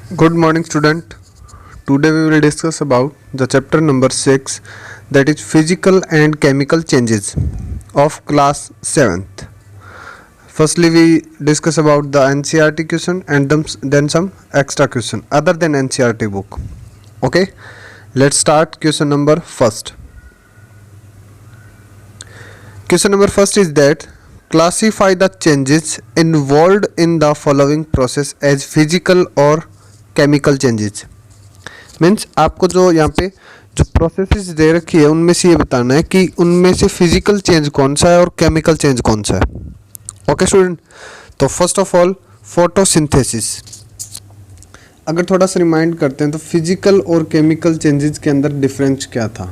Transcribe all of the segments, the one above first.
Good morning, student. Today we will discuss about the chapter number 6, that is physical and chemical changes of class 7th. Firstly, we discuss about the NCERT question and then some extra question other than NCERT book. Okay, let's start question number first. Question number first is that classify the changes involved in the following process as physical or chemical changes. Means आपको जो यहाँ पे जो processes दे रखी है उनमें से ये बताना है कि उनमें से फिजिकल चेंज कौन सा है और केमिकल चेंज कौन सा है। ओके स्टूडेंट, तो फर्स्ट ऑफ ऑल फोटोसिंथेसिस। अगर थोड़ा सा रिमाइंड करते हैं तो फिजिकल और केमिकल चेंजेस के अंदर डिफरेंस क्या था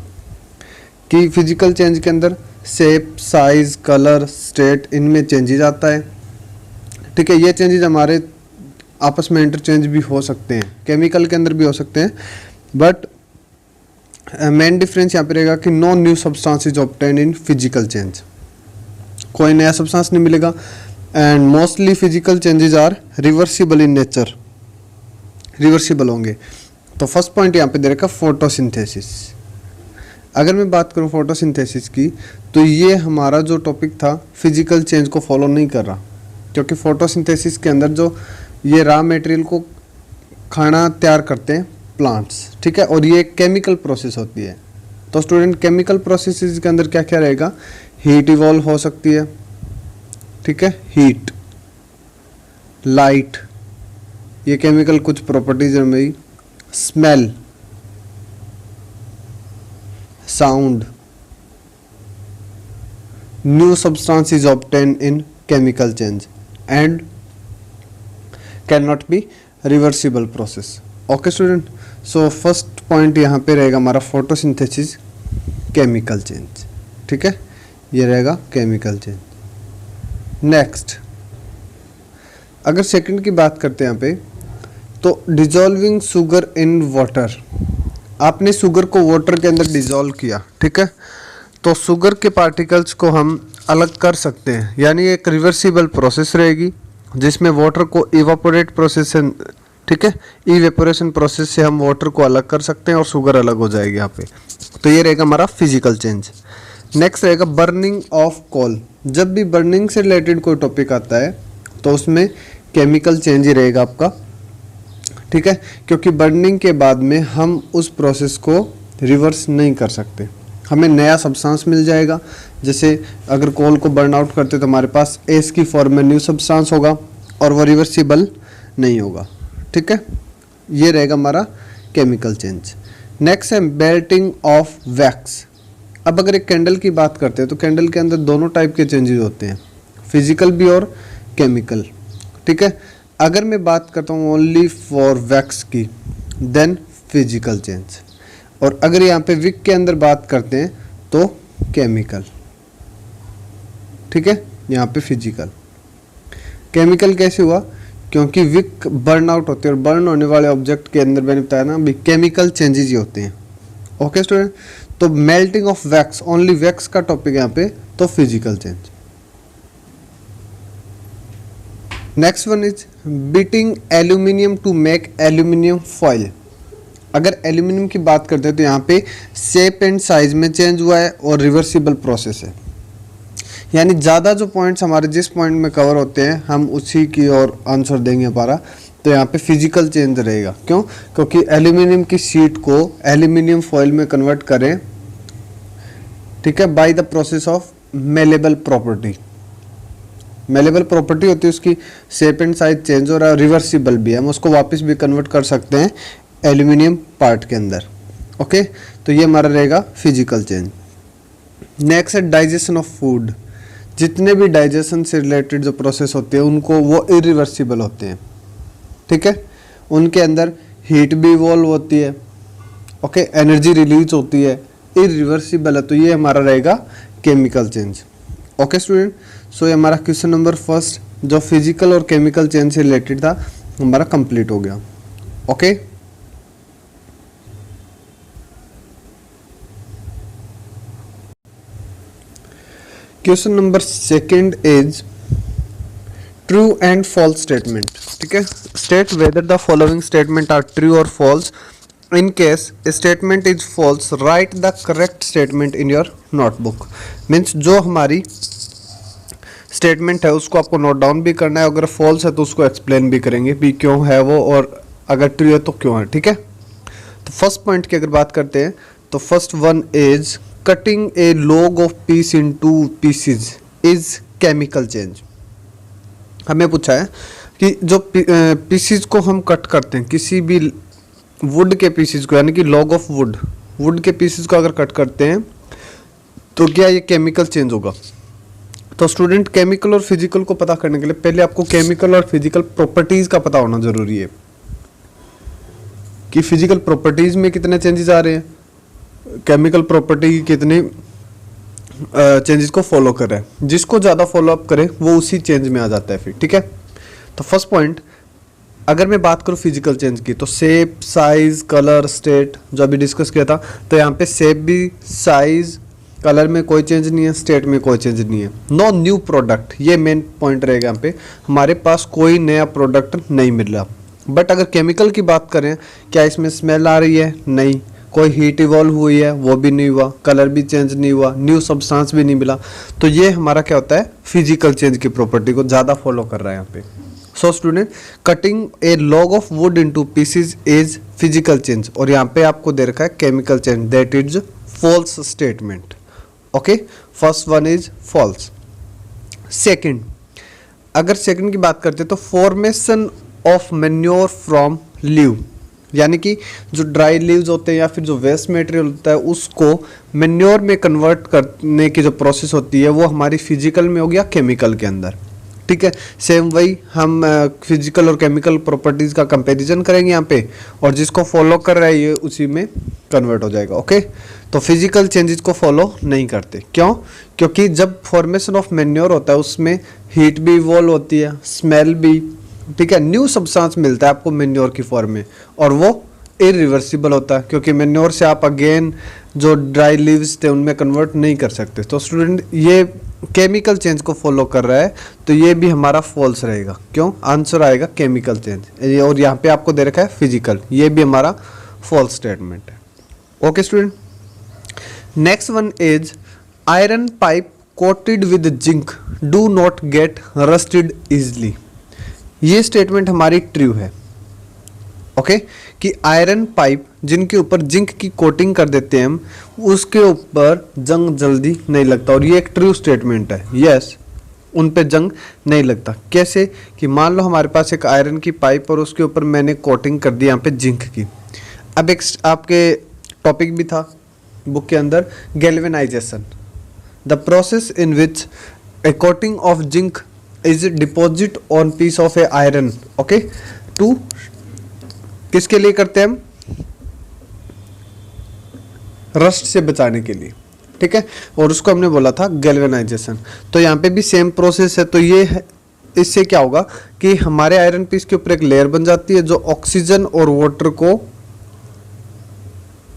कि फिजिकल चेंज के अंदर शेप, साइज, कलर, स्टेट, इनमें चेंजेस आता है। ठीक है, ये चेंजेस हमारे आपस में इंटरचेंज भी हो सकते हैं, केमिकल के अंदर भी हो सकते हैं, बट मेन डिफरेंस यहाँ पे रहेगा कि no new substance is obtained in physical change. कोई नया सब्सटेंस नहीं मिलेगा and mostly physical changes are reversible in nature, reversible होंगे। तो फर्स्ट पॉइंट यहाँ पे दे रखा फोटोसिंथेसिस। अगर मैं बात करूँ फोटोसिंथेसिस की तो ये हमारा जो टॉपिक था फिजिकल चेंज को फॉलो नहीं कर रहा, क्योंकि फोटोसिंथेसिस के अंदर जो ये रॉ मटेरियल को खाना तैयार करते हैं प्लांट्स, ठीक है, और ये केमिकल प्रोसेस होती है। तो स्टूडेंट केमिकल प्रोसेसेस के अंदर क्या क्या रहेगा, हीट इवॉल्व हो सकती है, ठीक है, हीट, लाइट, ये केमिकल कुछ प्रॉपर्टीज है मेरी, smell, sound, new substance is obtained in chemical change and can not B reversible process. Okay student, so first point यहाँ पे रहेगा हमारा फोटोसिंथेसिस, केमिकल चेंज, ठीक है, ये रहेगा केमिकल चेंज। नेक्स्ट अगर सेकंड की बात करते हैं यहाँ पे तो डिजॉल्विंग शुगर इन वाटर। आपने शुगर को वाटर के अंदर डिजॉल्व किया, ठीक है, तो शुगर के पार्टिकल्स को हम अलग कर सकते हैं, यानी एक रिवर्सिबल प्रोसेस रहेगी जिसमें वाटर को इवापोरेट प्रोसेस से, ठीक है, इवेपोरेशन प्रोसेस से हम वाटर को अलग कर सकते हैं और शुगर अलग हो जाएगी यहाँ पे। तो ये रहेगा हमारा फिजिकल चेंज। नेक्स्ट रहेगा बर्निंग ऑफ कोल। जब भी बर्निंग से रिलेटेड कोई टॉपिक आता है तो उसमें केमिकल चेंज ही रहेगा आपका, ठीक है, क्योंकि बर्निंग के बाद में हम उस प्रोसेस को रिवर्स नहीं कर सकते, हमें नया सब्सटेंस मिल जाएगा। जैसे अगर कोल को बर्न आउट करते तो हमारे पास एस की फॉर्म में न्यू सब्सटेंस होगा और वो रिवर्सिबल नहीं होगा, ठीक है, ये रहेगा हमारा केमिकल चेंज। नेक्स्ट है मेल्टिंग ऑफ वैक्स। अब अगर एक कैंडल की बात करते हैं तो कैंडल के अंदर दोनों टाइप के चेंजेस होते हैं, फिजिकल भी और केमिकल, ठीक है। अगर मैं बात करता हूँ ओनली फॉर वैक्स की देन फिजिकल चेंज, और अगर यहाँ पे विक के अंदर बात करते हैं तो केमिकल, ठीक है, यहाँ पे फिजिकल। केमिकल कैसे हुआ, क्योंकि विक बर्न आउट होते हैं और बर्न होने वाले ऑब्जेक्ट के अंदर मैंने बताया ना भी केमिकल चेंजेस ही होते हैं। ओके स्टूडेंट, तो melting of wax, only wax का टॉपिक यहाँ पे, तो physical change. Next one is beating aluminium to make aluminium foil. अगर एल्यूमिनियम की बात करते हैं तो यहाँ पे शेप एंड साइज में चेंज हुआ है और रिवर्सिबल प्रोसेस है, यानी ज़्यादा जो पॉइंट्स हमारे जिस पॉइंट में कवर होते हैं हम उसी की ओर आंसर देंगे हमारा। तो यहाँ पे फिजिकल चेंज रहेगा, क्यों, क्योंकि एल्यूमिनियम की शीट को एल्यूमिनियम फॉइल में कन्वर्ट करें, ठीक है, by the process of malleable property. Malleable property होती है उसकी शेप एंड साइज चेंज हो रहा है, रिवर्सिबल भी है, हम उसको वापस भी कन्वर्ट कर सकते हैं एल्यूमिनियम पार्ट के अंदर। ओके, तो ये हमारा रहेगा फिजिकल चेंज। नेक्स्ट है डाइजेशन ऑफ फूड। जितने भी डाइजेशन से रिलेटेड जो प्रोसेस होते हैं उनको वो इरिवर्सिबल होते हैं, ठीक है, उनके अंदर हीट भी इवॉल्व होती है, ओके, एनर्जी रिलीज होती है, इरिवर्सिबल है, तो ये हमारा रहेगा chemical change. Okay student, so ये हमारा क्वेश्चन नंबर फर्स्ट जो फिजिकल और केमिकल चेंज से रिलेटेड था हमारा कंप्लीट हो गया। Okay, question number second is true and false statement, ठीक है। State whether the following statement are true और false. In case statement is false write the correct statement in your notebook. Means जो हमारी statement है उसको आपको note down भी करना है, अगर फॉल्स है तो उसको एक्सप्लेन भी करेंगे भी क्यों है वो, और अगर ट्रू है तो क्यों है, ठीक है। तो फर्स्ट पॉइंट की अगर बात करते हैं तो first one is cutting a log of peace into pieces is chemical change. हमें पूछा है कि जो पीसेस को हम कट करते हैं, किसी भी वुड के पीसेस को, यानी कि लॉग ऑफ वुड के पीसेस को अगर कट करते हैं तो क्या ये केमिकल चेंज होगा। तो स्टूडेंट, केमिकल और फिजिकल को पता करने के लिए पहले आपको केमिकल और फिजिकल प्रॉपर्टीज का पता होना जरूरी है कि फिजिकल प्रॉपर्टीज में कितने चेंजेस आ रहे हैं, केमिकल प्रॉपर्टी कितने चेंजेस को फॉलो कर रहा है। जिसको ज़्यादा फॉलो अप करे वो उसी चेंज में आ जाता है फिर, ठीक है। तो फर्स्ट पॉइंट, अगर मैं बात करूँ फिजिकल चेंज की, तो शेप, साइज, कलर, स्टेट जो अभी डिस्कस किया था, तो यहाँ पे शेप भी, साइज, कलर में कोई चेंज नहीं है, स्टेट में कोई चेंज नहीं है। नो न्यू प्रोडक्ट, ये मेन पॉइंट रहेगा यहाँ पे, हमारे पास कोई नया प्रोडक्ट नहीं मिल रहा। बट अगर केमिकल की बात करें, क्या इसमें स्मेल आ रही है? नहीं। कोई हीट इवॉल्व हुई है? वो भी नहीं हुआ। कलर भी चेंज नहीं हुआ, न्यू सब्सटेंस भी नहीं मिला। तो ये हमारा क्या होता है, फिजिकल चेंज की प्रॉपर्टी को ज़्यादा फॉलो कर रहा है यहाँ पे। So student, cutting a log of wood into pieces is physical change, और यहाँ पे आपको दे रखा है chemical change, that is false statement. Okay, first one is false. Second, अगर सेकंड की बात करते हैं तो formation of manure from leave, यानी कि जो ड्राई लीव्स होते हैं या फिर जो वेस्ट मटेरियल होता है उसको मैन्योर में कन्वर्ट करने की जो प्रोसेस होती है वो हमारी फिजिकल में हो गया, केमिकल के अंदर, ठीक है। सेम वही हम फिजिकल और केमिकल प्रॉपर्टीज का कंपैरिजन करेंगे यहाँ पे, और जिसको फॉलो कर रहा है ये उसी में कन्वर्ट हो जाएगा। ओके, तो फिजिकल चेंजेस को फॉलो नहीं करते, क्यों? क्योंकि जब फॉर्मेशन ऑफ मैन्योर होता है उसमें हीट भी इवॉल्व होती है, स्मेल भी, ठीक है, न्यू सब्सटेंस मिलता है आपको मैन्योर की फॉर्म में, और वो इरिवर्सिबल होता है क्योंकि मैन्योर से आप अगेन जो ड्राई लीव्स थे उनमें कन्वर्ट नहीं कर सकते। तो स्टूडेंट, ये केमिकल चेंज को फॉलो कर रहा है, तो ये भी हमारा फॉल्स रहेगा। क्यों? आंसर आएगा केमिकल चेंज, और यहाँ पे आपको दे रखा है फिजिकल, ये भी हमारा फॉल्स स्टेटमेंट है। Okay student, next one is iron pipe coated with zinc do not get rusted easily. ये स्टेटमेंट हमारी ट्रू है। ओके, कि आयरन पाइप जिनके ऊपर जिंक की कोटिंग कर देते हैं हम, उसके ऊपर जंग जल्दी नहीं लगता, और ये एक ट्रू स्टेटमेंट है। यस, उन पे जंग नहीं लगता। कैसे? कि मान लो हमारे पास एक आयरन की पाइप और उसके ऊपर मैंने कोटिंग कर दी यहाँ पे जिंक की। अब एक आपके टॉपिक भी था बुक के अंदर, galvanisation, the process in which a coating of zinc is deposit on piece of a iron. Okay, to किसके लिए करते हैं हम? रस्ट से बचाने के लिए, ठीक है, और उसको हमने बोला था गैल्वेनाइजेशन। तो यहाँ पे भी सेम प्रोसेस है। तो ये है, इससे क्या होगा कि हमारे आयरन पीस के ऊपर एक लेयर बन जाती है जो ऑक्सीजन और वाटर को,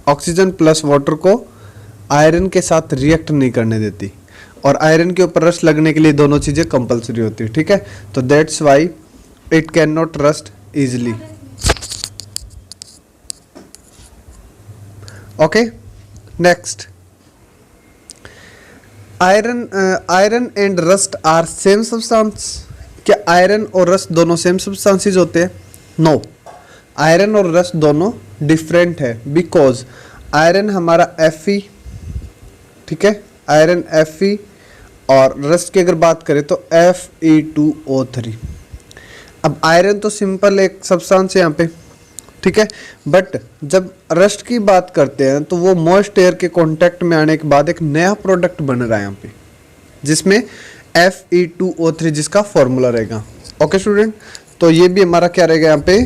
ऑक्सीजन प्लस वाटर को आयरन के साथ रिएक्ट नहीं करने देती, और आयरन के ऊपर रस्ट लगने के लिए दोनों चीजें कंपलसरी होती है, ठीक है। तो that's why it can not rust easily. Okay, next, iron and rust are same substance. क्या आयरन और रस्ट दोनों सेम सब्सटेंसेस होते हैं? नो, आयरन और रस्ट दोनों डिफरेंट है, बिकॉज आयरन हमारा Fe, ठीक है, आयरन Fe, और रस्ट की अगर बात करें तो Fe2O3। अब आयरन तो सिंपल एक सब्सटेंस है यहाँ पे, ठीक है, बट जब रस्ट की बात करते हैं तो वो मॉइस्ट एयर के कांटेक्ट में आने के बाद एक नया प्रोडक्ट बन रहा है यहाँ पे, जिसमें Fe2O3 जिसका फॉर्मूला रहेगा। ओके स्टूडेंट, तो ये भी हमारा क्या रहेगा यहाँ पे,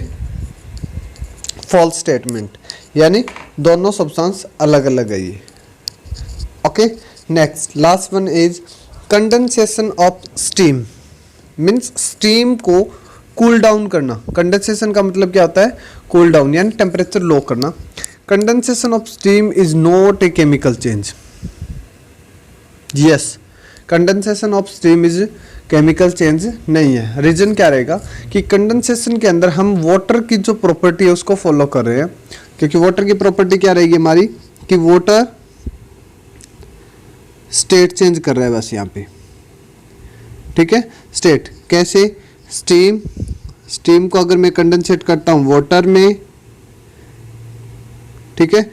फॉल्स स्टेटमेंट, यानी दोनों सब्सटेंस अलग अलग है ये। Okay, next last one is condensation of steam, means steam को कूल डाउन करना। कंडेंसेशन का मतलब क्या होता है? कूल डाउन, यानी टेम्परेचर लो करना। Condensation of steam is not a chemical change. Yes, condensation of steam is chemical change नहीं है। रीजन क्या रहेगा कि कंडेंसेशन के अंदर हम वाटर की जो प्रॉपर्टी है उसको फॉलो कर रहे हैं, क्योंकि वाटर की प्रॉपर्टी क्या रहेगी हमारी कि वाटर स्टेट चेंज कर रहा है बस यहाँ पे, ठीक है। स्टेट कैसे, स्टीम को अगर मैं कंडेंसेट करता हूँ वाटर में, ठीक है,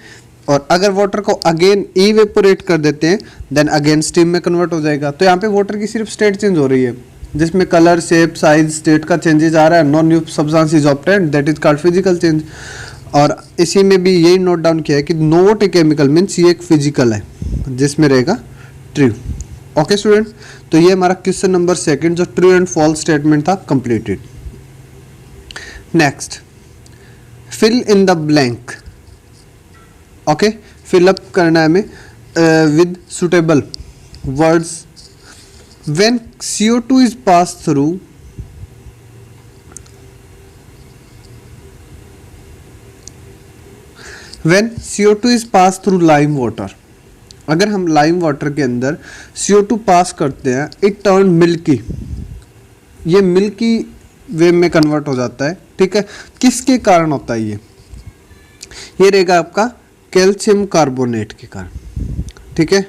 और अगर वाटर को अगेन इवेपोरेट कर देते हैं देन अगेन स्टीम में कन्वर्ट हो जाएगा। तो यहाँ पे वाटर की सिर्फ स्टेट चेंज हो रही है, जिसमें कलर, शेप, साइज, स्टेट का चेंजेस आ रहा है। Non new substance is obtained, that is called physical change. और इसी में भी यही नोट डाउन किया है कि नॉट ए केमिकल मीन्स ये एक फिजिकल है, जिसमें रहेगा ट्रू। ओके स्टूडेंट, तो ये हमारा क्वेश्चन नंबर 2 जो ट्रू एंड फॉल्स स्टेटमेंट था completed. Next, fill in the blank. Okay, fill up करना है हमें with suitable words. When CO2 is pass through, when CO2 is pass through lime water, अगर हम लाइम वाटर के अंदर CO2 पास करते हैं, इट टर्न मिल्की, ये मिल्की वे में कन्वर्ट हो जाता है, ठीक है। किसके कारण होता है ये रहेगा आपका कैल्शियम कार्बोनेट के कारण, ठीक है।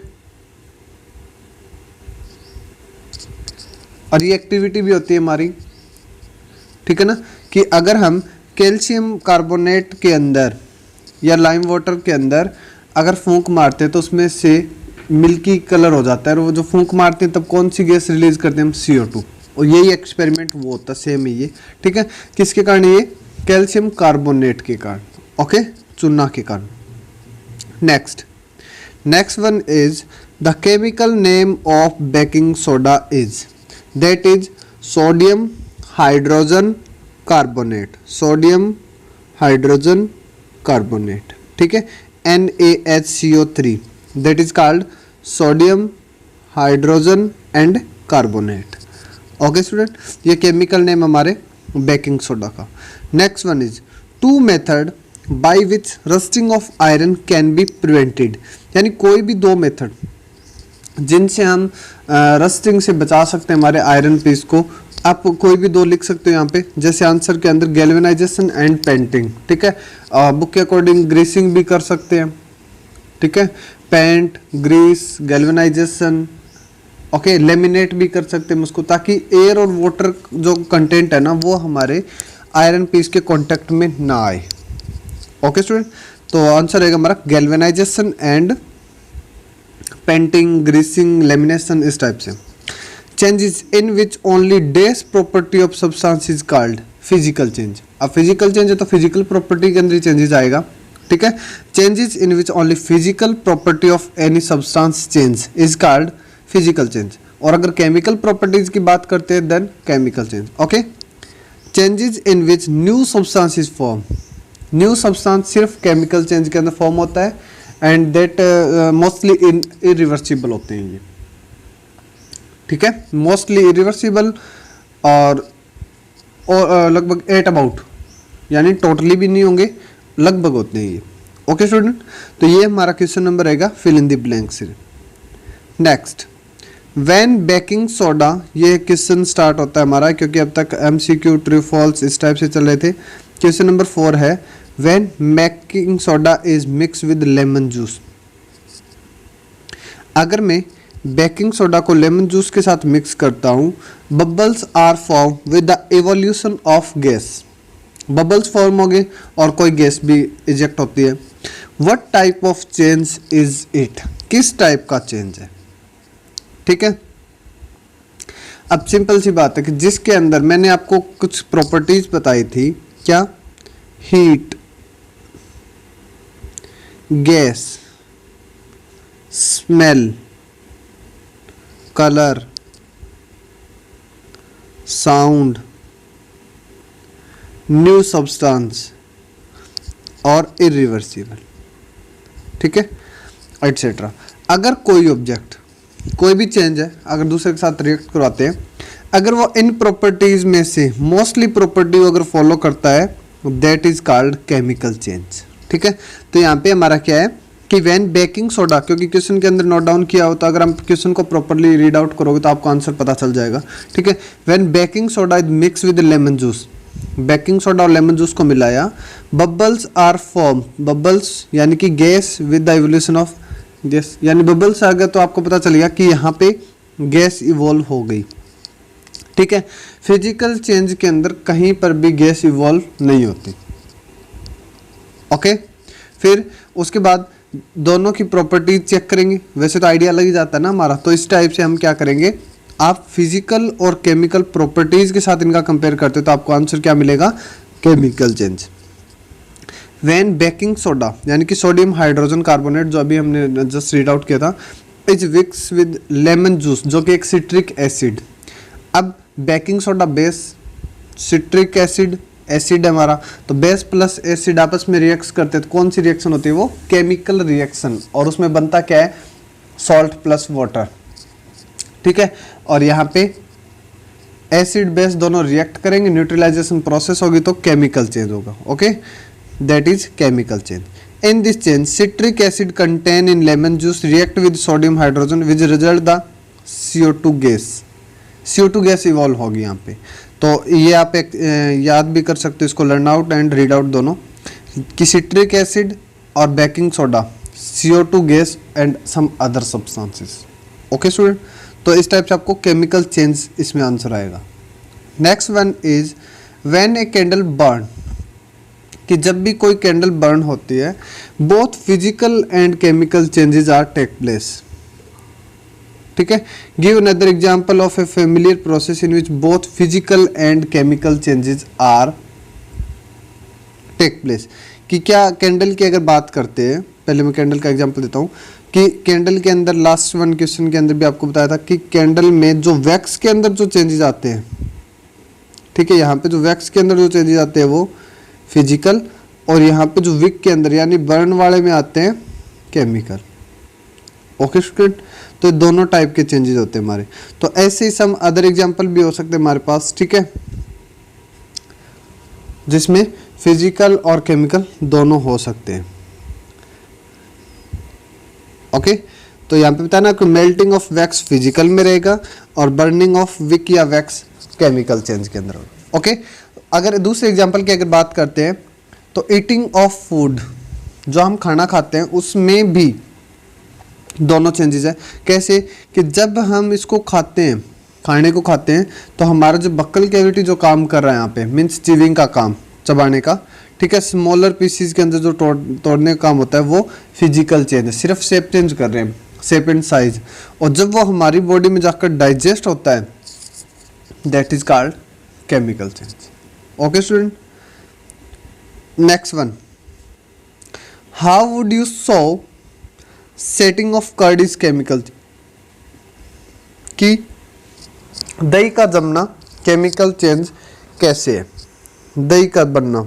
और ये एक्टिविटी भी होती है हमारी, ठीक है ना, कि अगर हम कैल्शियम कार्बोनेट के अंदर या लाइम वाटर के अंदर अगर फूंक मारते हैं तो उसमें से मिल्की कलर हो जाता है, और वो जो फूंक मारते हैं तब कौन सी गैस रिलीज करते हैं हम, CO2। और यही एक्सपेरिमेंट वो होता है, सेम ही ये, ठीक है। किसके कारण, ये कैल्शियम कार्बोनेट के कारण, ओके, चूना के कारण। Next one is the chemical name of baking soda is, that is sodium hydrogen carbonate, sodium hydrogen carbonate, ठीक है, NaHCO3, that is called sodium hydrogen and carbonate. Okay student, ये chemical name हमारे baking soda का। Next one is two method by which rusting of iron can be prevented, यानी कोई भी 2 method जिनसे हम रस्टिंग से बचा सकते हैं हमारे आयरन पीस को। आप कोई भी 2 लिख सकते हो यहाँ पे, जैसे आंसर के अंदर गैल्वेनाइजेशन एंड पेंटिंग, ठीक है। बुक के अकॉर्डिंग ग्रीसिंग भी कर सकते हैं, ठीक है, paint, grease, galvanisation, okay, laminate भी कर सकते हैं उसको, ताकि एयर और वाटर जो कंटेंट है ना वो हमारे आयरन पीस के कांटेक्ट में ना आए। ओके स्टूडेंट, तो आंसर रहेगा हमारा galvanisation and painting, greasing, lamination, इस टाइप से। Changes in which only these property of substance is called physical change. अब फिजिकल चेंज है तो फिजिकल प्रॉपर्टी के अंदर चेंजेस आएगा, ठीक है। Changes in which only physical property of any substance change is called physical change. और अगर केमिकल प्रॉपर्टीज की बात करते हैं then chemical change. Okay, changes in which new substance is form, new substance सिर्फ केमिकल चेंज के अंदर form होता है एंड दैट मोस्टली इरिवर्सिबल होते हैं ये, ठीक है, मोस्टली इरिवर्सिबल और लगभग 8 अबाउट, यानी टोटली भी नहीं होंगे, लगभग होते हैं ये। ओके स्टूडेंट, तो ये हमारा क्वेश्चन नंबर रहेगा फिल इन द ब्लैंक से। नेक्स्ट, व्हेन बेकिंग सोडा, ये क्वेश्चन स्टार्ट होता है हमारा, क्योंकि अब तक MCQ, ट्रू फॉल्स इस टाइप से चल रहे थे। क्वेश्चन नंबर 4 है when baking soda is mix with lemon juice. अगर मैं बेकिंग सोडा को लेमन जूस के साथ मिक्स करता हूँ, bubbles are form with the evolution of gas, bubbles form हो गए और कोई गैस भी इजेक्ट होती है। What type of change is it, किस टाइप का चेंज है, ठीक है। अब सिंपल सी बात है कि जिसके अंदर मैंने आपको कुछ प्रॉपर्टीज बताई थी, क्या, heat, gas, smell, colour, sound, new substance और इरिवर्सिबल, ठीक है, एटसेट्रा। अगर कोई ऑब्जेक्ट, कोई भी चेंज है, अगर दूसरे के साथ रिएक्ट करवाते हैं, अगर वो इन प्रॉपर्टीज में से मोस्टली प्रॉपर्टी अगर फॉलो करता है, that is called chemical change, ठीक है। तो यहाँ पे हमारा क्या है, कि व्हेन बेकिंग सोडा, क्योंकि क्वेश्चन के अंदर नोट डाउन किया हो तो अगर हम क्वेश्चन को प्रॉपरली रीड आउट करोगे तो आपको आंसर पता चल जाएगा, ठीक है। When baking soda is mix with lemon juice, baking soda और लेमन जूस को मिलाया, बबल्स आर फॉर्म, बबल्स यानी कि gas with the evolution of gas, यानी बबल्स आ गए तो आपको पता चलेगा कि यहाँ पे गैस इवॉल्व हो गई, ठीक है। फिजिकल चेंज के अंदर कहीं पर भी गैस इवॉल्व नहीं होती, ओके। फिर उसके बाद दोनों की प्रॉपर्टी चेक करेंगे, वैसे तो आइडिया लग ही जाता है ना हमारा, तो इस टाइप से हम क्या करेंगे, आप फिजिकल और केमिकल प्रॉपर्टीज के साथ इनका कंपेयर करते हो तो आपको आंसर क्या मिलेगा, chemical change. When baking soda यानी कि सोडियम हाइड्रोजन कार्बोनेट जो अभी हमने जस्ट रीड आउट किया था, is mix with lemon juice जो कि एक सिट्रिक एसिड। अब baking soda base, citric acid acid है हमारा, तो बेस प्लस एसिड आपस में रिएक्ट करते हैं तो कौन सी रिएक्शन होती है, वो केमिकल रिएक्शन, और उसमें बनता क्या है, सॉल्ट प्लस वाटर, ठीक है। और यहाँ पे एसिड बेस दोनों रिएक्ट करेंगे, न्यूट्रलाइजेशन प्रोसेस होगी तो केमिकल चेंज होगा, okay, that is chemical change. In this change citric acid contain in lemon juice react with sodium hydrogen which result the CO2 gas, CO2 gas evolve होगी यहाँ पे। तो ये आप एक याद भी कर सकते हो इसको, learn out and read out दोनों, कि सिट्रिक एसिड और baking soda, CO2 gas and some other substances, okay student. तो इस टाइप से आपको केमिकल चेंज इसमें आंसर आएगा। Next one is when a candle burn, कि जब भी कोई कैंडल बर्न होती है, both physical and chemical changes are take place, ठीक है। Give another example of a familiar process in which both physical and chemical changes are take place. कि क्या कैंडल की अगर बात करते हैं, पहले मैं कैंडल का एग्जांपल देता हूँ, कि कैंडल के अंदर लास्ट वन क्वेश्चन के अंदर भी आपको बताया था कि कैंडल में जो वैक्स के अंदर जो चेंजेस आते हैं, ठीक है, यहाँ पे जो वैक्स के अंदर जो चेंजेस आते हैं वो फिजिकल, और यहाँ पे जो विक के अंदर यानी बर्न वाले में आते हैं केमिकल, ओके स्टूडेंट। तो दोनों टाइप के चेंजेस होते हैं हमारे। तो ऐसे ही सम अदर एग्जांपल भी हो सकते हैं हमारे पास, ठीक है, जिसमें फिजिकल और केमिकल दोनों हो सकते हैं, ओके। तो यहाँ पे बताना कि मेल्टिंग ऑफ वैक्स फिजिकल में रहेगा और बर्निंग ऑफ विक या वैक्स केमिकल चेंज के अंदर, ओके। अगर दूसरे एग्जांपल की अगर बात करते हैं तो ईटिंग ऑफ फूड, जो हम खाना खाते हैं उसमें भी दोनों चेंजेस है। कैसे कि जब हम इसको खाते हैं, खाने को खाते हैं, तो हमारा जो बक्कल कैविटी जो काम कर रहा है यहाँ पे, मीन्स च्यूइंग का काम, चबाने का, ठीक है, स्मॉलर पीसीज के अंदर जो तोड़ने का काम होता है वो फिजिकल चेंज है, सिर्फ शेप चेंज कर रहे हैं, शेप एंड साइज। और जब वो हमारी बॉडी में जाकर डाइजेस्ट होता है, that is called chemical change, okay student. Next one, how would you show setting of curd is chemical, कि दही का जमना केमिकल चेंज कैसे है, दही का बनना।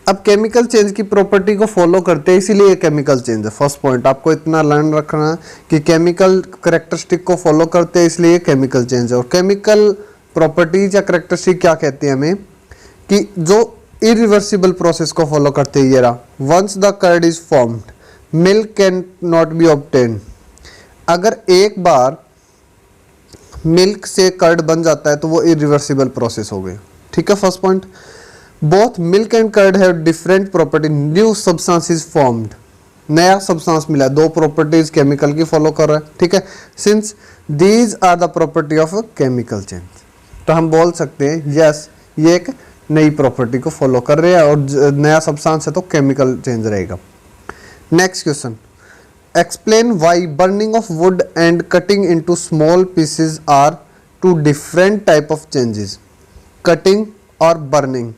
अब केमिकल चेंज की प्रॉपर्टी को फॉलो करते हैं इसीलिए केमिकल चेंज है। फर्स्ट पॉइंट आपको इतना लर्न रखना है कि केमिकल करेक्टरिस्टिक को फॉलो करते हैं इसलिए केमिकल चेंज है। और केमिकल प्रॉपर्टीज या करेक्टरिस्टिक क्या कहते हैं हमें, कि जो इरिवर्सिबल प्रोसेस को फॉलो करते हैं। ये रहा, once the curd is formed milk can not be obtain. अगर एक बार मिल्क से कर्ड बन जाता है तो वो इरिवर्सिबल प्रोसेस हो गई, ठीक है। First point, both milk and curd have different property, new substance is formed, नया सब्सटेंस मिला, दो प्रॉपर्टीज केमिकल की फॉलो कर रहा है, ठीक है। Since these are the property of chemical change, तो हम बोल सकते हैं यस ये एक नई प्रॉपर्टी को फॉलो कर रहे हैं और नया सब्सटेंस है तो केमिकल चेंज रहेगा। Next question, explain why burning of wood and cutting into small pieces are two different type of changes, cutting और बर्निंग।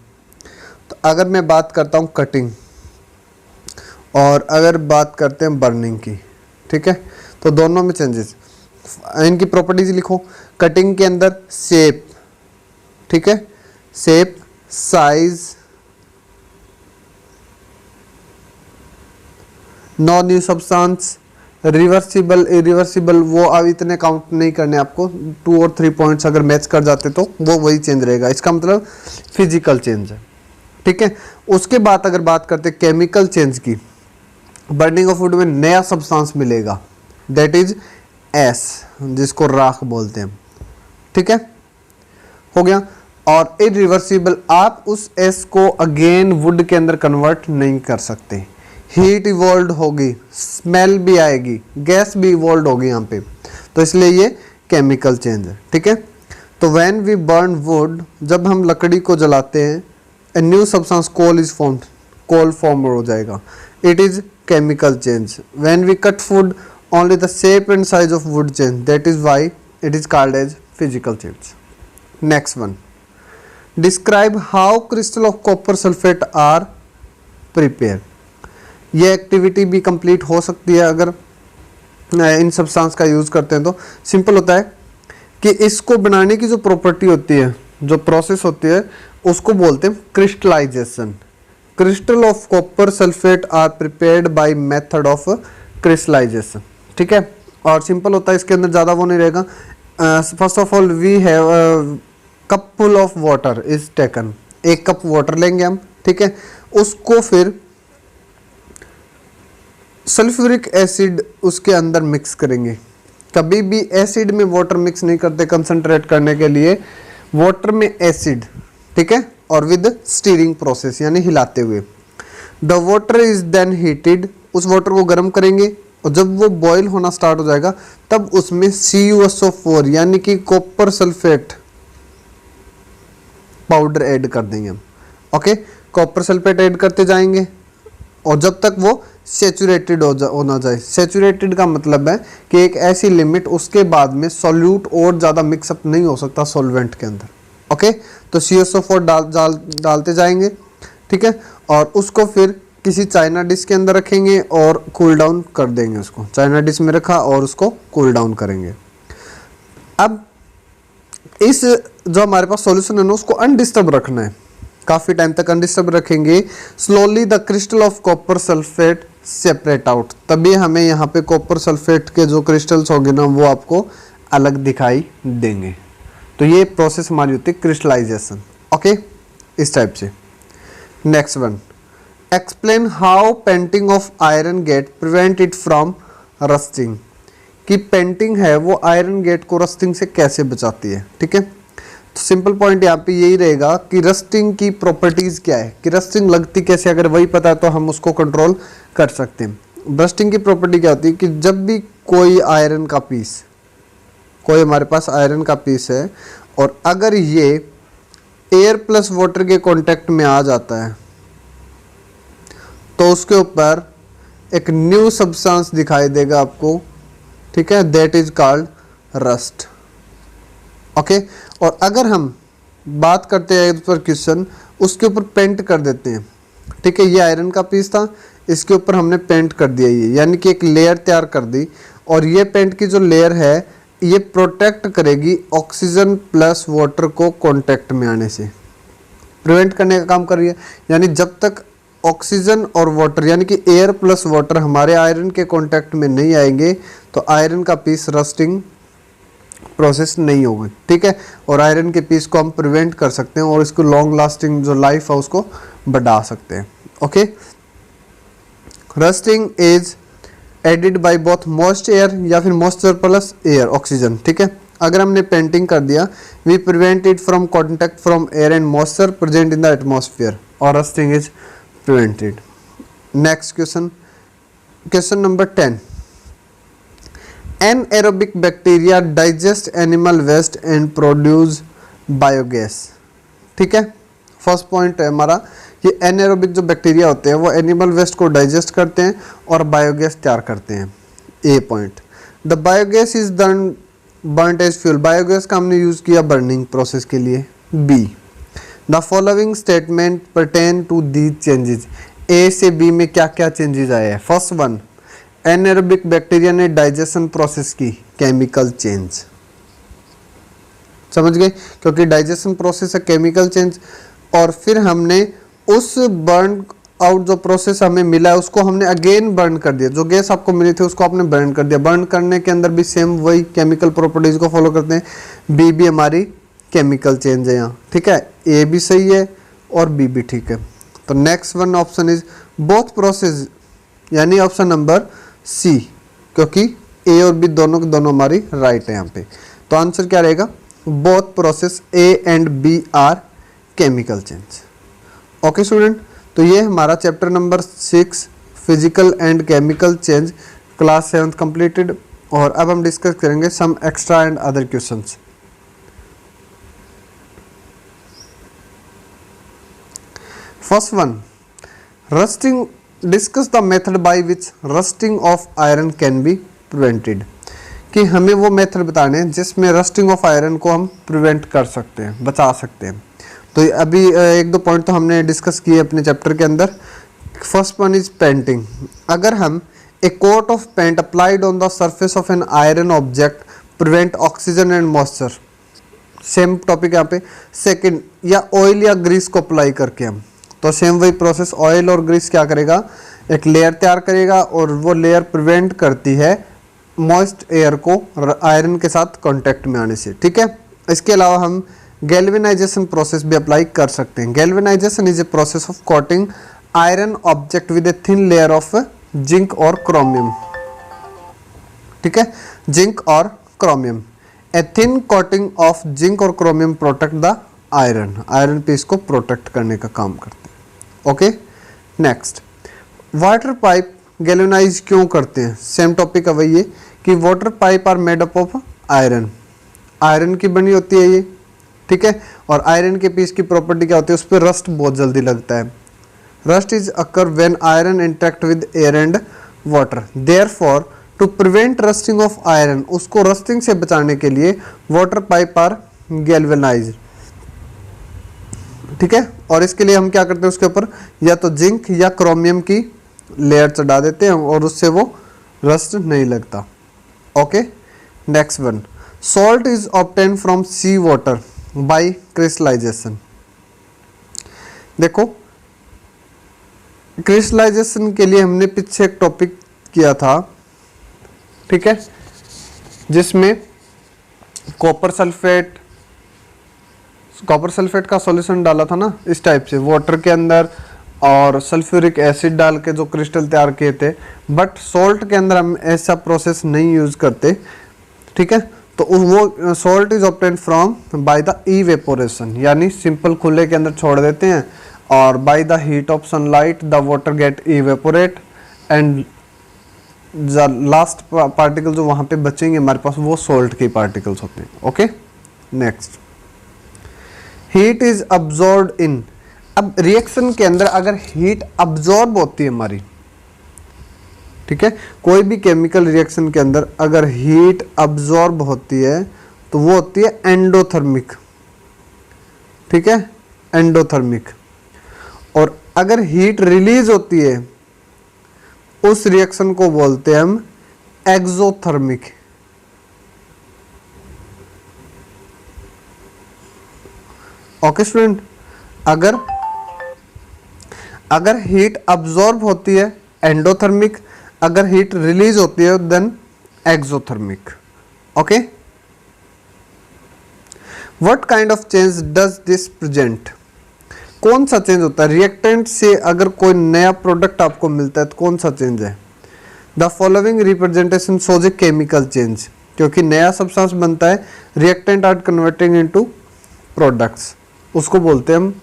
तो अगर मैं बात करता हूँ कटिंग और अगर बात करते हैं बर्निंग की, ठीक है, तो दोनों में चेंजेस, इनकी प्रॉपर्टीज लिखो। कटिंग के अंदर शेप, ठीक है, shape, size, no new substance, reversible, irreversible, वो अब इतने काउंट नहीं करने आपको, 2 और 3 पॉइंट्स अगर मैच कर जाते तो वो वही चेंज रहेगा, इसका मतलब फिजिकल चेंज है, ठीक है। उसके बाद अगर बात करते केमिकल चेंज की, बर्निंग ऑफ वुड में नया सब्सटेंस मिलेगा, दैट इज एस, जिसको राख बोलते हैं। ठीक है, हो गया। और इरिवर्सिबल, आप उस एस को अगेन वुड के अंदर कन्वर्ट नहीं कर सकते। हीट इवॉल्व होगी, स्मेल भी आएगी, गैस भी इवॉल्व होगी यहाँ पे, तो इसलिए ये केमिकल चेंज है। ठीक है, तो व्हेन वी बर्न वुड, जब हम लकड़ी को जलाते हैं, a new substance coal is formed, coal form हो जाएगा, it is chemical change. When we cut food, only the shape and size of wood change, that is why it is called as physical change. Next one, describe how crystal of copper sulfate are prepared. ये activity भी complete हो सकती है अगर इन substance का use करते हैं। तो सिंपल होता है कि इसको बनाने की जो प्रॉपर्टी होती है, जो प्रोसेस होती है, उसको बोलते हैं crystallisation. Crystal of copper sulphate are prepared by method of crystallisation. ठीक है, और सिंपल होता है, इसके अंदर ज़्यादा वो नहीं रहेगा। First of all we have cup full of water is taken, एक कप वाटर लेंगे हम। ठीक है, उसको फिर सल्फ्यूरिक एसिड उसके अंदर मिक्स करेंगे। कभी भी एसिड में वाटर मिक्स नहीं करते कंसंट्रेट करने के लिए, वाटर में एसिड। ठीक है, और विद स्टीरिंग प्रोसेस यानी हिलाते हुए। The water is then heated, उस वाटर को गर्म करेंगे, और जब वो बॉईल होना स्टार्ट हो जाएगा तब उसमें CuSO4 यानी कि कॉपर सल्फेट पाउडर ऐड कर देंगे हम। ओके, कॉपर सल्फेट ऐड करते जाएंगे और जब तक वो सेचुरेटेड होना जाए। सेचुरेटेड का मतलब है कि एक ऐसी लिमिट, उसके बाद में सॉल्यूट और ज़्यादा मिक्सअप नहीं हो सकता सॉल्वेंट के अंदर। ओके, तो CuSO4 डालते जाएंगे। ठीक है, और उसको फिर किसी चाइना डिश के अंदर रखेंगे और कूल डाउन कर देंगे उसको। चाइना डिश में रखा और उसको कूल डाउन करेंगे। अब इस जो हमारे पास सॉल्यूशन है ना, उसको अनडिस्टर्ब रखना है, काफ़ी टाइम तक अनडिस्टर्ब रखेंगे। Slowly the crystal of copper sulphate separate out, तभी हमें यहाँ पे कॉपर सल्फेट के जो क्रिस्टल्स होंगे ना, वो आपको अलग दिखाई देंगे। तो ये प्रोसेस हमारी होती है क्रिस्टलाइजेशन। ओके, इस टाइप से। Next one, explain how painting of iron get prevent it from rusting, कि पेंटिंग है वो आयरन गेट को रस्टिंग से कैसे बचाती है। ठीक है, तो सिंपल पॉइंट यहाँ पे यही रहेगा कि रस्टिंग की प्रॉपर्टीज क्या है, कि रस्टिंग लगती कैसे, अगर वही पता है तो हम उसको कंट्रोल कर सकते हैं। रस्टिंग की प्रॉपर्टी क्या होती है कि जब भी कोई आयरन का पीस, कोई हमारे पास आयरन का पीस है, और अगर ये एयर प्लस वाटर के कांटेक्ट में आ जाता है तो उसके ऊपर एक न्यू सब्सटेंस दिखाई देगा आपको। ठीक है, that is called rust. Okay, और अगर हम बात करते हैं इस पर क्वेश्चन, उसके ऊपर पेंट कर देते हैं। ठीक है, ये आयरन का पीस था, इसके ऊपर हमने पेंट कर दिया, ये यानी कि एक लेयर तैयार कर दी, और ये पेंट की जो लेयर है ये प्रोटेक्ट करेगी ऑक्सीजन प्लस वाटर को कांटेक्ट में आने से, प्रिवेंट करने का काम कर रही है। यानी जब तक ऑक्सीजन और वाटर यानी कि एयर प्लस वाटर हमारे आयरन के कांटेक्ट में नहीं आएंगे तो आयरन का पीस रस्टिंग प्रोसेस नहीं होगी। ठीक है, और आयरन के पीस को हम प्रिवेंट कर सकते हैं और इसको लॉन्ग लास्टिंग जो लाइफ है उसको बढ़ा सकते हैं। Okay, rusting is added by both moist air या फिर मॉइस्चर प्लस एयर ऑक्सीजन। ठीक है, अगर हमने पेंटिंग कर दिया, we prevent it from contact from air and moisture present in the atmosphere, और rusting is prevented. Next question, question number 10, anaerobic bacteria digest animal waste and produce biogas. ठीक है, first point है हमारा, ये anaerobic जो bacteria होते हैं वो एनिमल वेस्ट को डाइजेस्ट करते हैं और बायोगैस तैयार करते हैं। A point, the biogas is burnt as fuel, biogas का हमने यूज किया बर्निंग प्रोसेस के लिए। B, the following statement pertain to these changes, A से बी में क्या क्या चेंजेस आए हैं। फर्स्ट वन, एनएरोबिक बैक्टीरिया ने डाइजेशन प्रोसेस की, केमिकल चेंज। समझ गए, क्योंकि डाइजेशन प्रोसेस है केमिकल चेंज, और फिर हमने उस बर्न आउट जो प्रोसेस हमें मिला है उसको हमने अगेन बर्न कर दिया, जो गैस आपको मिली थी उसको आपने बर्न कर दिया। बर्न करने के अंदर भी सेम वही केमिकल प्रॉपर्टीज को फॉलो करते हैं। बी भी हमारी केमिकल चेंज है यहाँ। ठीक है, ए भी सही है और बी भी ठीक है। तो next one option is both process यानी ऑप्शन नंबर सी, क्योंकि ए और बी दोनों के दोनों हमारी राइट है यहाँ पे। तो आंसर क्या रहेगा, both process A and B are chemical change. Okay student, तो ये हमारा chapter number 6 physical and chemical change class 7 completed. और अब हम डिस्कस करेंगे some extra and other questions. First one, rusting, discuss the method by which rusting of iron can be prevented. कि हमें वो मेथड बताने हैं जिसमें रस्टिंग ऑफ आयरन को हम प्रिवेंट कर सकते हैं, बचा सकते हैं। तो अभी एक दो पॉइंट तो हमने डिस्कस किए अपने चैप्टर के अंदर। First one is painting. अगर हम a coat of paint applied on the surface of an iron object prevent oxygen and moisture, same topic यहाँ पे। सेकंड, या ऑयल या ग्रीस को अप्लाई करके हम, तो सेम वही प्रोसेस, ऑयल और ग्रीस क्या करेगा, एक लेयर तैयार करेगा और वो लेयर प्रिवेंट करती है मॉइस्ट एयर को आयरन के साथ कांटेक्ट में आने से, ठीक है। इसके अलावा हम गैल्वेनाइजेशन प्रोसेस भी अप्लाई कर सकते हैं। Galvanization is a process of coating iron object with a thin layer of zinc और क्रोमियम, ठीक है, जिंक और chromium. A thin coating of zinc और chromium protect the iron, iron piece को प्रोटेक्ट करने का काम करते हैं। Okay, next, water pipe galvanize क्यों करते हैं, सेम टॉपिक है वही है कि water pipe are made up of iron, iron की बनी होती है ये, ठीक है। और आयरन के पीस की प्रॉपर्टी क्या होती है, उस पर रस्ट बहुत जल्दी लगता है। Rust is occur when iron interact with air and water, therefore to prevent rusting of iron, उसको रस्टिंग से बचाने के लिए वाटर पाइप आर गैल्वेनाइज्ड, ठीक है। और इसके लिए हम क्या करते हैं, उसके ऊपर या तो जिंक या क्रोमियम की लेयर चढ़ा देते हैं और उससे वो रस्ट नहीं लगता। Okay, next one, salt is obtain from sea water by crystallization. देखो, क्रिस्टलाइजेशन के लिए हमने पीछे एक टॉपिक किया था, ठीक है, जिसमें कॉपर सल्फेट का सॉल्यूशन डाला था ना, इस टाइप से वाटर के अंदर, और सल्फ्यूरिक एसिड डाल के जो क्रिस्टल तैयार किए थे। बट सॉल्ट के अंदर हम ऐसा प्रोसेस नहीं यूज करते, ठीक है। तो वो salt is obtain from by the evaporation, यानी सिंपल खुले के अंदर छोड़ देते हैं और by the heat of sunlight the water get evaporate and the last particle जो वहां पे बचेंगे हमारे पास वो सॉल्ट के पार्टिकल्स होते हैं। Okay, next, heat is absorbed in. अब रिएक्शन के अंदर अगर हीट अब्सॉर्ब होती है हमारी, ठीक है, कोई भी केमिकल रिएक्शन के अंदर अगर हीट अब्सॉर्ब होती है तो वो होती है एंडोथर्मिक, ठीक है, एंडोथर्मिक। और अगर हीट रिलीज होती है उस रिएक्शन को बोलते हैं हम एक्सोथर्मिक। ओके स्टूडेंट, अगर हीट अब्सॉर्ब होती है एंडोथर्मिक, अगर हीट रिलीज होती है then exothermic. Okay, what kind of change does this present, कौन सा चेंज होता है रिएक्टेंट से अगर कोई नया प्रोडक्ट आपको मिलता है तो कौन सा चेंज है। The following representation shows a chemical change, क्योंकि नया सब्सटेंस बनता है, reactant are converting into products, उसको बोलते हैं हम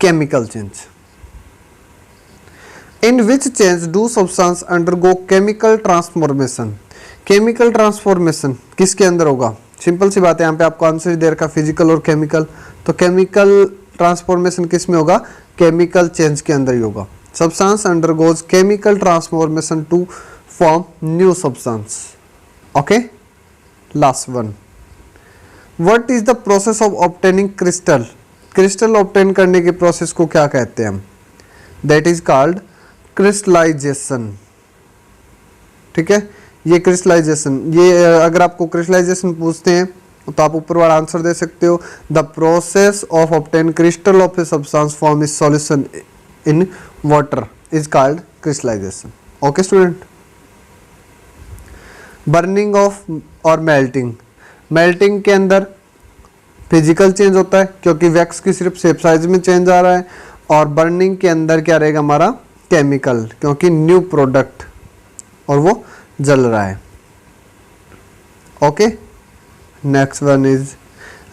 chemical change. In which change do substance undergo chemical transformation, chemical transformation किसके अंदर होगा, सिंपल सी बात है, यहाँ पे आपको आंसर दे रखा फिजिकल और केमिकल, तो केमिकल ट्रांसफॉर्मेशन किस में होगा, केमिकल चेंज के अंदर ही होगा। Substance undergoes chemical transformation to form new substance. Okay, last one, what is the process of obtaining crystal, crystal obtain करने के प्रोसेस को क्या कहते हैं हम, दैट इज कॉल्ड क्रिस्टलाइजेशन, ठीक है। ये क्रिस्टलाइजेशन, ये अगर आपको क्रिस्टलाइजेशन पूछते हैं तो आप ऊपर वाला आंसर दे सकते हो, the process of obtain crystal of a substance form is solution in water is called crystallization. Okay student, burning of और मेल्टिंग, मेल्टिंग के अंदर फिजिकल चेंज होता है क्योंकि वैक्स की सिर्फ शेप साइज में चेंज आ रहा है, और बर्निंग के अंदर क्या रहेगा हमारा केमिकल, क्योंकि न्यू प्रोडक्ट और वो जल रहा है। Okay, next one is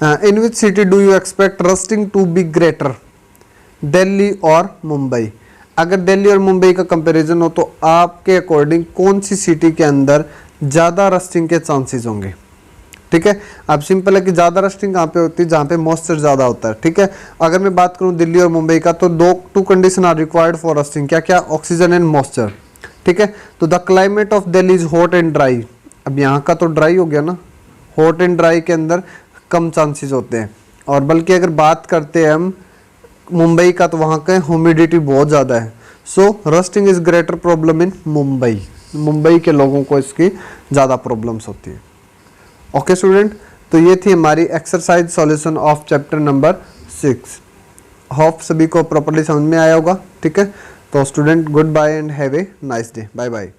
in which city do you expect rusting to be greater, Delhi और मुंबई? अगर दिल्ली और मुंबई का कंपैरिजन हो तो आपके अकॉर्डिंग कौन सी सिटी के अंदर ज़्यादा रस्टिंग के चांसेस होंगे? ठीक है, अब सिंपल है कि ज़्यादा रस्टिंग कहाँ पे होती है? जहाँ पे मॉइस्चर ज़्यादा होता है। ठीक है, अगर मैं बात करूँ दिल्ली और मुंबई का तो two condition are required for rusting, क्या क्या? Oxygen and moisture. ठीक है, तो the climate of Delhi is hot and dry. अब यहाँ का तो ड्राई हो गया ना, हॉट एंड ड्राई के अंदर कम चांसेस होते हैं। और बल्कि अगर बात करते हैं हम मुंबई का तो वहाँ का ह्यूमिडिटी बहुत ज़्यादा है। So rusting is greater problem in Mumbai, Mumbai के लोगों को इसकी ज़्यादा प्रॉब्लम्स होती है। ओके स्टूडेंट, तो ये थी हमारी exercise solution of chapter number 6। Hope सभी को प्रॉपर्ली समझ में आया होगा। ठीक है, तो student good bye and have a nice day. Bye bye.